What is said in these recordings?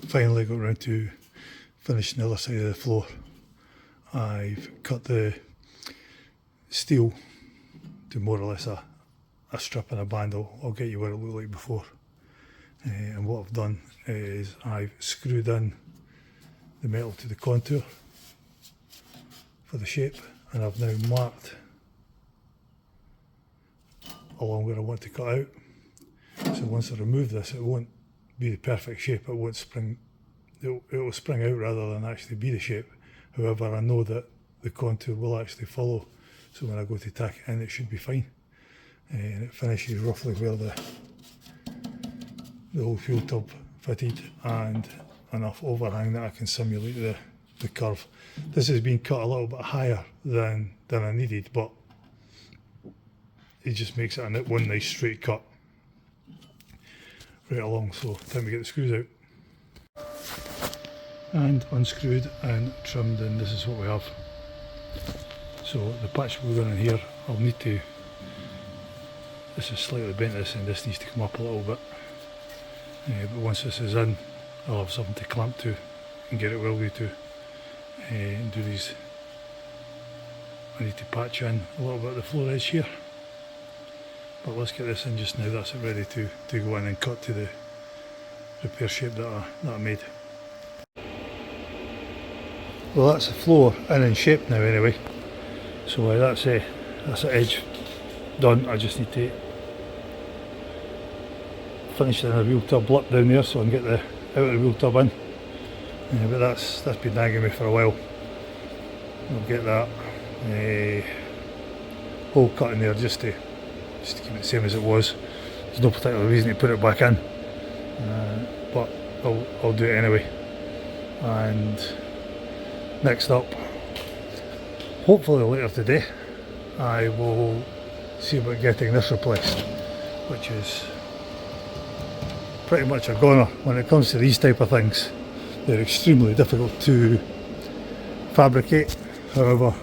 finally got around to finishing the other side of the floor. I've cut the steel to more or less a strip and a band. I'll get you what it looked like before. And what I've done is I've screwed in the metal to the contour for the shape, and I've now marked along where I want to cut out. So once I remove this, it won't be the perfect shape. It won't spring. It will spring out rather than actually be the shape. However, I know that the contour will actually follow. So when I go to tack it in, it should be fine. And it finishes roughly where the old fuel tub fitted, and enough overhang that I can simulate the curve. This has been cut a little bit higher than I needed, but it just makes it a one nice straight cut right along. So time to get the screws out. And unscrewed and trimmed, and this is what we have. So the patch we're going in here, I'll need to, this is slightly bent this and this needs to come up a little bit. But once this is in, I'll have something to clamp to and get it welded to and do these. I need to patch in a little bit of the floor edge here. But let's get this in just now. That's it ready to go in and cut to the repair shape that I made. Well, that's the floor in shape now anyway. So that's the edge done. I just need to finish in a wheel tub lip down there so I can get the out of the wheel tub in. But that's been nagging me for a while. I'll get that hole cut in there just to keep it the same as it was. There's no particular reason to put it back in, but I'll do it anyway. And next up, hopefully later today, I will see about getting this replaced, which is pretty much a goner when it comes to these type of things. They're extremely difficult to fabricate. However,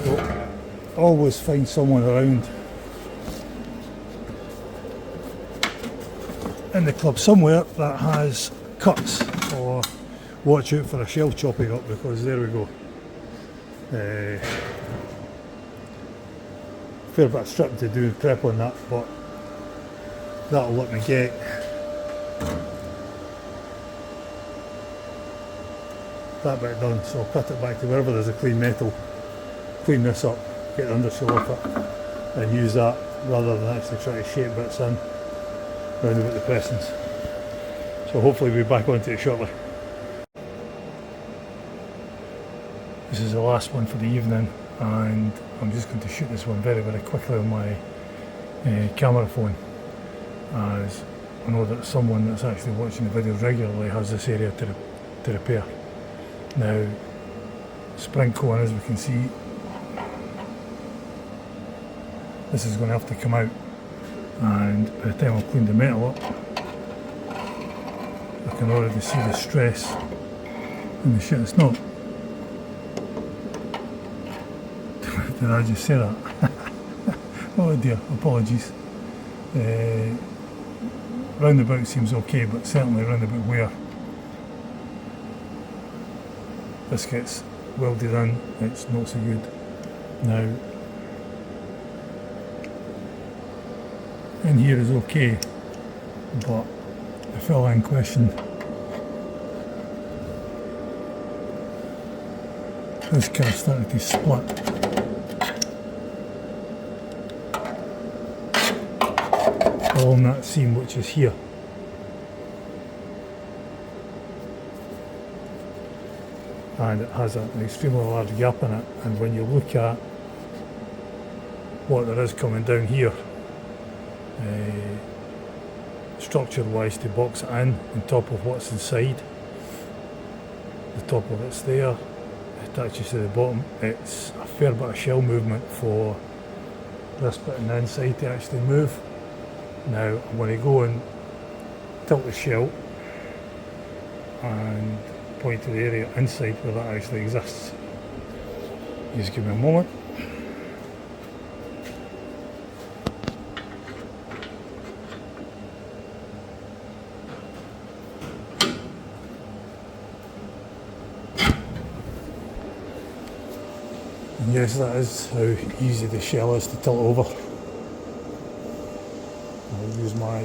you'll always find someone around in the club somewhere that has cuts, or watch out for a shell chopping up, because there we go. Fair bit of stripping to do and prep on that, but that'll let me get that bit done. So I'll cut it back to wherever there's a clean metal, clean this up, get the undershell off it, and use that rather than actually try to shape bits in round about the pressings. So hopefully we'll be back onto it shortly. This is the last one for the evening, and I'm just going to shoot this one very quickly on my camera phone, as I know that someone that's actually watching the videos regularly has this area to repair. Now, spring cone, as we can see, this is going to have to come out, and by the time I've cleaned the metal up, I can already see the stress in the shit. It's not. Did I just say that? Oh dear, apologies. Roundabout seems okay, but certainly roundabout where this gets welded in, it's not so good. Now, in here is okay, but the fella in question, this car started to split. Along that seam which is here. And it has an extremely large gap in it, and when you look at what there is coming down here, structure wise, to box it in on top of what's inside, the top of it's there, it attaches to the bottom. It's a fair bit of shell movement for this bit on the inside to actually move. Now I'm going to go and tilt the shell and point to the area inside where that actually exists. Just give me a moment. And yes, that is how easy the shell is to tilt over. I'll use my